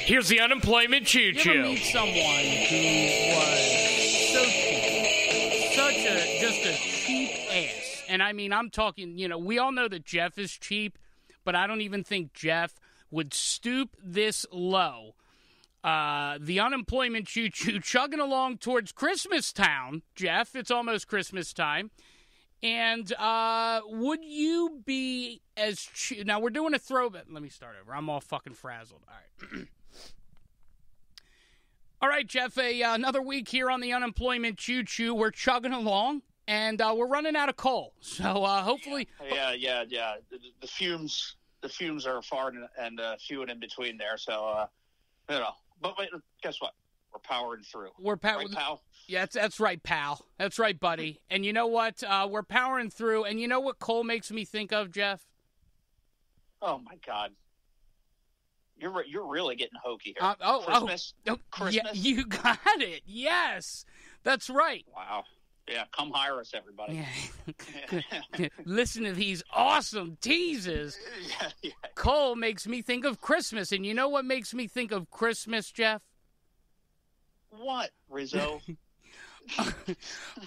Here's the unemployment choo-choo. You ever meet someone who was so cheap, just a cheap ass? And I mean, I'm talking, we all know that Jeff is cheap, but I don't even think Jeff would stoop this low. The unemployment choo-choo chugging along towards Christmas Town. Jeff, it's almost Christmas time. And would you be as cheap? Now, we're doing a throwback. Let me start over. I'm all fucking frazzled. All right. All right, Jeff, another week here on the unemployment choo-choo. We're chugging along, and we're running out of coal. So hopefully... Yeah. The fumes are far and few and in between there. So, But wait, guess what? We're powering through. Right, pal? Yeah, that's right, pal. That's right, buddy. And you know what? We're powering through. And you know what coal makes me think of, Jeff? Oh, my God. You're really getting hokey here. Christmas? Christmas? Yeah, you got it. Yes. That's right. Wow. Yeah, come hire us, everybody. Yeah. Listen to these awesome teases. Yeah. Coal makes me think of Christmas. And you know what makes me think of Christmas, Jeff? What, Rizzo?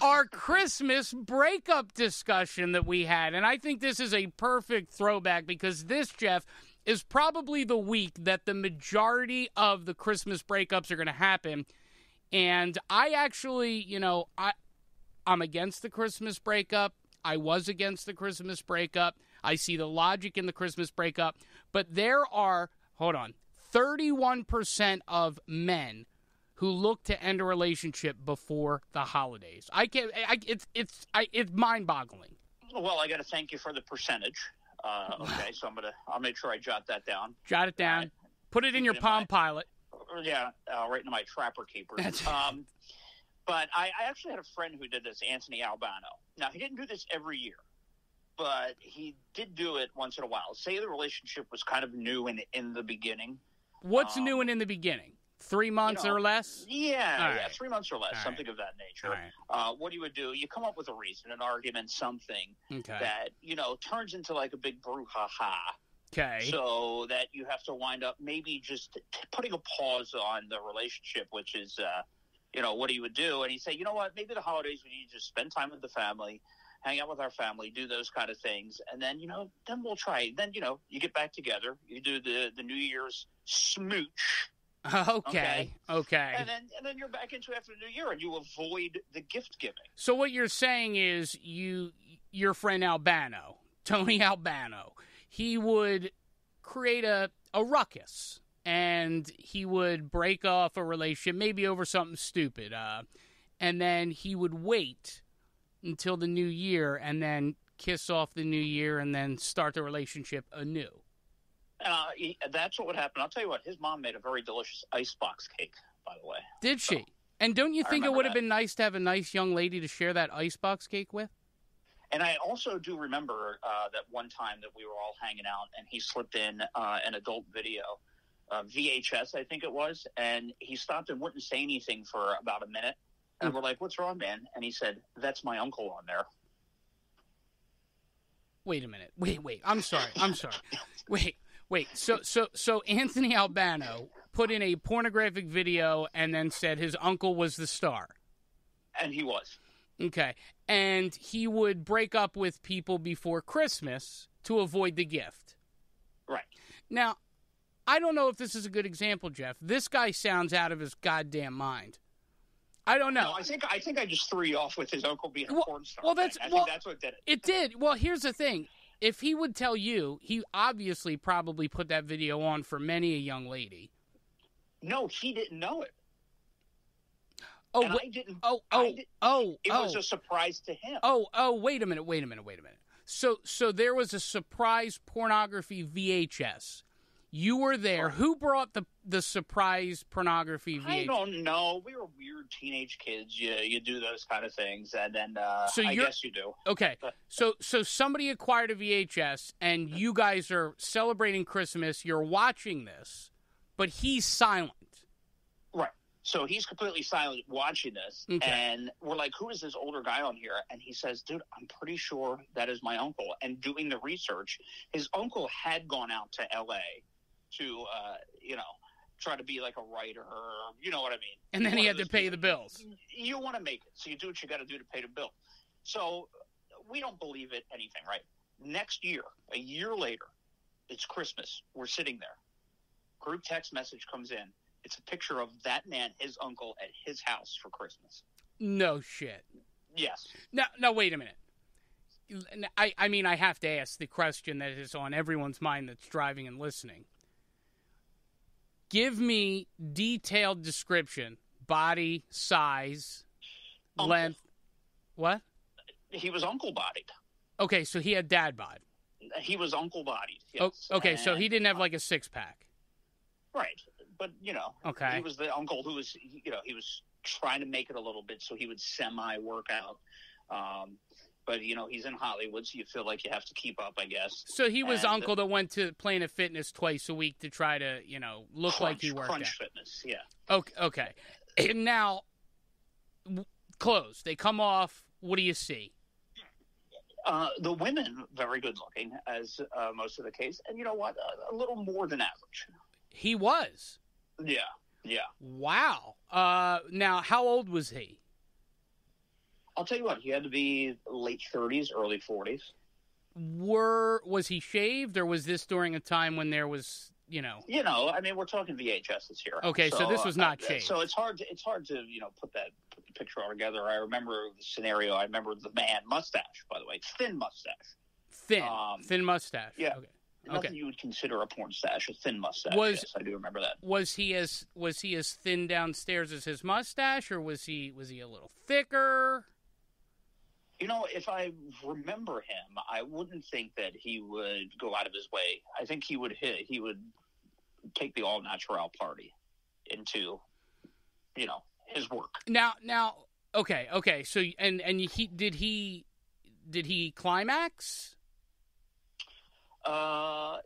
Our Christmas breakup discussion that we had. And I think this is a perfect throwback because this, Jeff, is probably the week that the majority of the Christmas breakups are going to happen. And I actually, I'm against the Christmas breakup. I was against the Christmas breakup. I see the logic in the Christmas breakup. But there are, 31% of men who look to end a relationship before the holidays. It's mind-boggling. Well, I got to thank you for the percentage. Okay, so I'll make sure I jot that down. Jot it down. Put it in your Palm Pilot. Yeah, right into my Trapper Keeper. But I actually had a friend who did this, Anthony Albano. Now, he didn't do this every year, but he did do it once in a while. Say the relationship was kind of new in the beginning. What's new and in the beginning? 3 months or less? Yeah, 3 months or less, something of that nature. Right. What you would do, you come up with a reason, an argument, something that, turns into like a big brouhaha. Okay. So that you have to wind up maybe just putting a pause on the relationship, which is, what he would do. And he'd say, you know what, maybe the holidays we need to just spend time with the family, hang out with our family, do those kind of things. And then, then we'll try. Then, you get back together. You do the New Year's smooch. Okay. And then you're back into after the New Year, and you avoid the gift giving. So what you're saying is your friend Albano, Tony Albano, he would create a ruckus, and he would break off a relationship, maybe over something stupid, and then he would wait until the New Year and then kiss off the New Year and then start the relationship anew. That's what would happen. I'll tell you what, his mom made a very delicious icebox cake, by the way. Did she? And don't you think it would have been nice to have a nice young lady to share that icebox cake with? And I also do remember that one time that we were all hanging out, and he slipped in an adult video, VHS, I think it was, and he stopped and wouldn't say anything for about a minute. And we're like, what's wrong, man? And he said, that's my uncle on there. Wait a minute. Wait. I'm sorry. Wait. So Anthony Albano put in a pornographic video and then said his uncle was the star. And he was. Okay. And he would break up with people before Christmas to avoid the gift. Right. Now, I don't know if this is a good example, Jeff. This guy sounds out of his goddamn mind. I don't know. No, I think I just threw you off with his uncle being a porn star. I think that's what did it. It did. Well, here's the thing. If he would tell you, he obviously probably put that video on for many a young lady. No, he didn't know it. Oh, and I didn't. It was a surprise to him. Wait a minute. So there was a surprise pornography VHS. You were there. Who brought the surprise pornography VHS? I don't know. We were weird teenage kids. You do those kind of things, and then I guess you do. Okay. So somebody acquired a VHS, and you guys are celebrating Christmas. You're watching this, but he's silent. Right. So he's completely silent watching this, and we're like, who is this older guy on here? And he says, dude, I'm pretty sure that is my uncle. And doing the research, his uncle had gone out to L.A. to, try to be like a writer, or, you know what I mean? And then he had to pay the bills. You want to make it, so you do what you got to do to pay the bill. So we don't believe it anything, right? Next year, a year later, it's Christmas. We're sitting there. Group text message comes in. It's a picture of that man, his uncle, at his house for Christmas. No shit. Yes. No, wait a minute. I mean, I have to ask the question that is on everyone's mind that's driving and listening. Give me detailed description, body, size, length. What? He was uncle-bodied. Okay, so he had dad bod. He was uncle-bodied, yes. Okay, so he didn't have like a six-pack. Right, but, you know, okay. He was the uncle who was, you know, he was trying to make it a little bit so he would semi-work out. But, you know, he's in Hollywood, so you feel like you have to keep up, I guess. So he was uncle that went to Planet Fitness twice a week to try to, you know, look like he worked out. Crunch Fitness, yeah. Okay. And now, clothes, they come off. What do you see? The women, very good looking, as most of the case. And you know what? A little more than average. He was? Yeah. Wow. Now, how old was he? I'll tell you what, he had to be late 30s, early 40s. Was he shaved, or was this during a time when there was, you know? You know, I mean, we're talking VHSs here. Okay, so this was not shaved. So it's hard to, you know, put the picture all together. I remember the scenario. I remember the man, mustache, by the way, thin mustache. Thin mustache. Yeah. Okay. Nothing you would consider a porn stash, a thin mustache. Yes, I do remember that. Was he as thin downstairs as his mustache, or was he a little thicker? You know, if I remember him, I wouldn't think that he would go out of his way. I think he would take the all natural party into, you know, his work. Now, okay. So, and did he climax?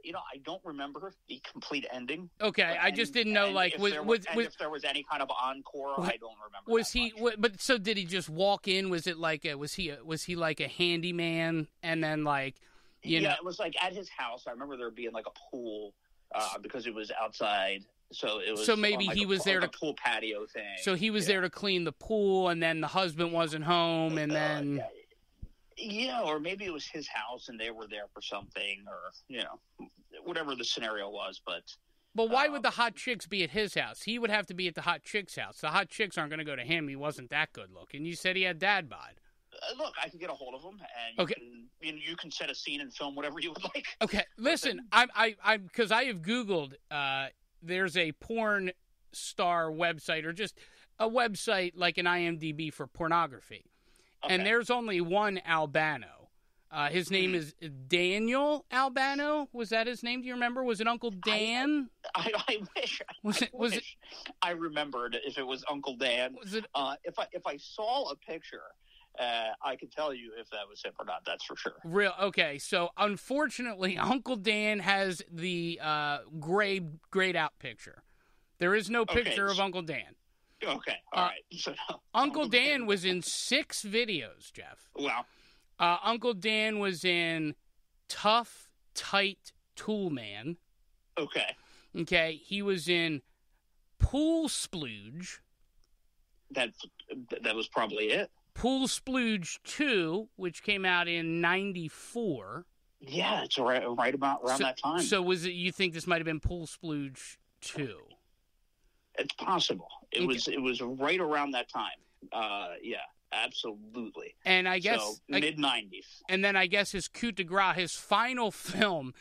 You know, I don't remember the complete ending. Okay, I just didn't know, like, if there was any kind of encore, I don't remember. Was he? But so did he just walk in? Was it like was he like a handyman, and then like, you know? It was like at his house. I remember there being like a pool because it was outside. So it was. So maybe he was there to pool patio thing. So he was there to clean the pool, and then the husband wasn't home, and then. Yeah, or maybe it was his house and they were there for something, or, you know, whatever the scenario was. But why would the hot chicks be at his house? He would have to be at the hot chicks' house. The hot chicks aren't going to go to him. He wasn't that good looking. You said he had dad bod. Look, I can get a hold of him, and you can set a scene and film whatever you would like. Okay, listen, because I have Googled. There's a porn star website, or just a website like an IMDb for pornography. Okay. And there's only one Albano. His name is Daniel Albano. Was that his name? Do you remember? Was it Uncle Dan? I wish. I remembered if it was Uncle Dan. Was it? If I saw a picture, I could tell you if that was him or not. That's for sure. Okay. So unfortunately, Uncle Dan has the grayed out picture. There is no picture of Uncle Dan. Okay, all right. So, Uncle Dan was in 6 videos, Jeff. Wow. Uncle Dan was in Tough, Tight Tool Man. Okay. He was in Pool Splooge. That was probably it. Pool Splooge 2, which came out in 94. Yeah, it's right about around that time. So was it? You think this might have been Pool Splooge 2? It's possible. It was right around that time. Yeah, absolutely. And I guess mid-90s. And then I guess his coup de grace, his final film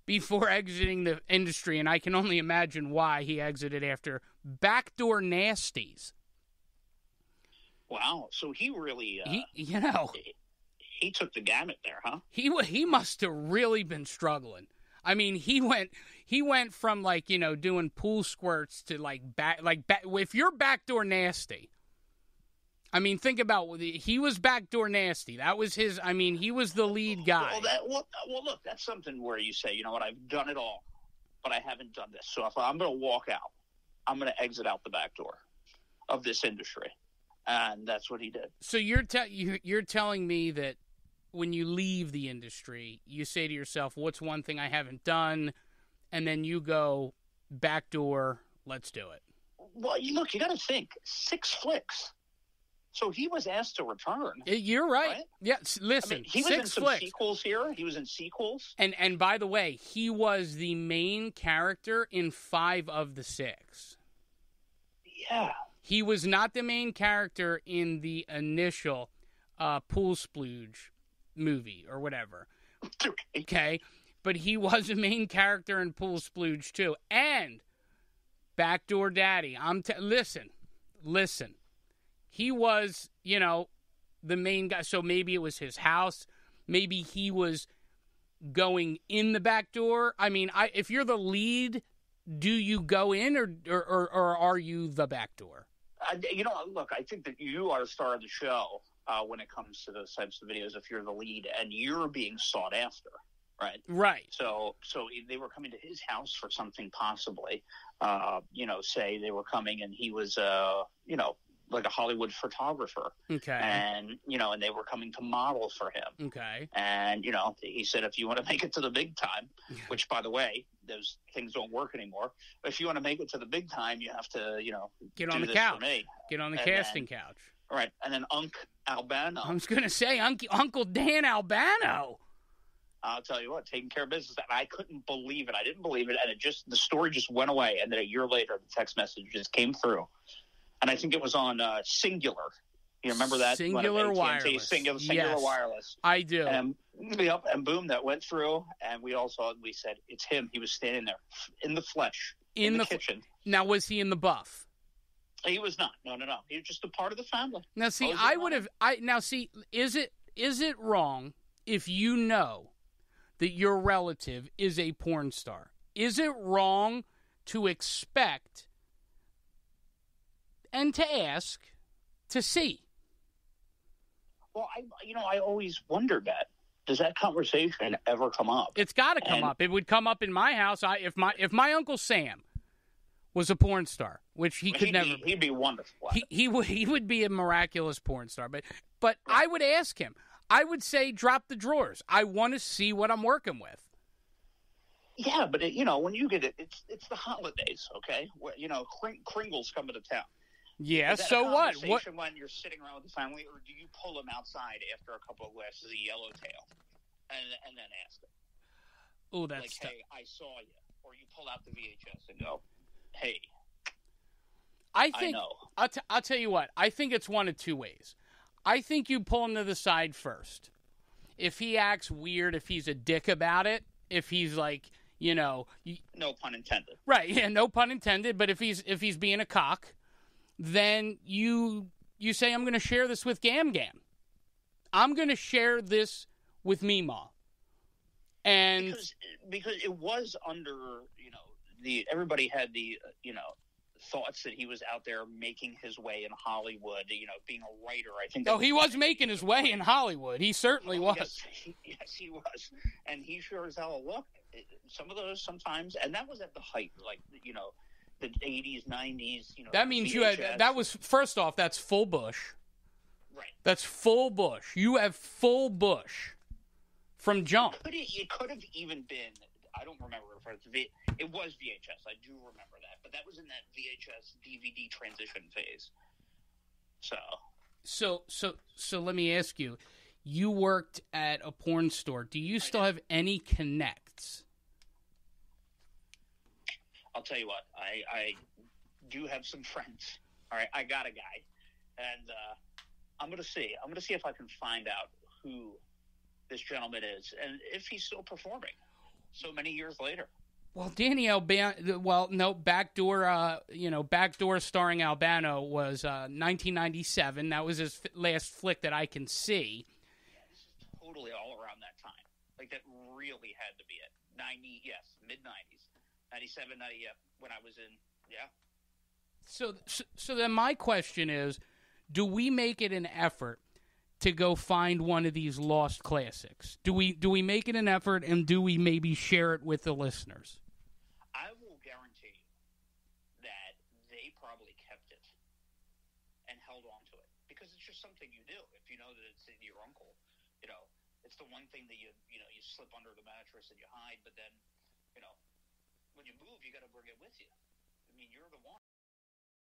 before exiting the industry, and I can only imagine why he exited after Backdoor Nasties. Wow. So he really he took the gamut there, huh? He must have really been struggling. I mean, he went from, like, you know, doing pool squirts to if you're Backdoor Nasty. I mean, think about he was Backdoor Nasty. That was his. I mean, he was the lead guy. Well, look, that's something where you say, you know what, I've done it all, but I haven't done this. So if I'm going to walk out, I'm going to exit out the back door of this industry, and that's what he did. So you're telling me that when you leave the industry, you say to yourself, what's one thing I haven't done? And then you go backdoor let's do it. Well, you got to think 6 flicks. So he was asked to return. You're right. Yeah, listen, I mean, he was in some sequels here. He was in sequels. And by the way, he was the main character in 5 of the 6. Yeah. He was not the main character in the initial Pool Splooge movie or whatever. Okay? But he was a main character in Pool Splooge too. And Backdoor Daddy. Listen. He was, the main guy. So maybe it was his house. Maybe he was going in the back door. I mean, if you're the lead, do you go in or are you the back door? Look, I think that you are the star of the show when it comes to those types of videos if you're the lead and you're being sought after, right? Right. So they were coming to his house for something possibly, say they were coming and he was, like a Hollywood photographer. Okay. And, and they were coming to model for him. Okay. And, he said, if you want to make it to the big time, which, by the way, those things don't work anymore. If you want to make it to the big time, you have to, get on do the this couch. for me. Get on the casting couch. Right. And then Albano. I was going to say Uncle Dan Albano. I'll tell you what, taking care of business. And I couldn't believe it. I didn't believe it. And the story just went away. And then a year later, the text message just came through. And I think it was on Singular. You remember that? Singular Wireless. Singular yes, Wireless. I do. And boom, that went through. And we all saw it. We said, it's him. He was standing there in the flesh in the kitchen. Now, was he in the buff? He was not. No. He was just a part of the family. Now, see, is it wrong if you know that your relative is a porn star? Is it wrong to expect and to ask to see? Well, I always wondered that. Does that conversation ever come up? It's got to come up. It would come up in my house. If my Uncle Sam was a porn star, which he'd be wonderful. He would be a miraculous porn star. But I would ask him. I would say, drop the drawers. I want to see what I'm working with. Yeah, but when you get it, it's the holidays, okay? Kringle's coming to town. Yeah, so what? What when you're sitting around with the family, or do you pull them outside after a couple of glasses of Yellowtail, and then ask them? Oh, that's like, hey, I saw you, or you pull out the VHS and go, hey, I know. I'll tell you what. I think it's one of two ways. I think you pull him to the side first. If he acts weird, if he's a dick about it, if he's like, no pun intended. Right? Yeah, no pun intended. But if he's being a cock, then you say, I'm going to share this with Gam Gam. I'm going to share this with Meemaw. And because it was under, everybody had the, thoughts that he was out there making his way in Hollywood, being a writer. I think. Oh, he was making his way in Hollywood. He certainly was. Yes, he was. And he sure as hell looked. Some of those sometimes, and that was at the height, like, the 80s, 90s, That means VHS. First off, that's full bush. Right. That's full bush. You have full bush from jump. It could have even been, I don't remember if it was VHS. I do remember that. But that was in that VHS DVD transition phase. So let me ask you. You worked at a porn store. Do you still have any connects? I'll tell you what. I do have some friends. All right, I got a guy, and I'm going to see. I'm going to see if I can find out who this gentleman is and if he's still performing so many years later. Well, Danny Albano. Well, no, Backdoor. Backdoor starring Albano was 1997. That was his last flick that I can see. Totally all around that time. Like, that really had to be it. 90, yes, mid-90s. 97, 90, yeah, when I was in, yeah. So then my question is, do we make it an effort to go find one of these lost classics? Do we make it an effort, and do we maybe share it with the listeners? I will guarantee you that they probably kept it and held on to it, because it's just something you do. If you know that it's your uncle, it's the one thing that you slip under the mattress and you hide, but then, when you move, you got to bring it with you. mean, you're the one.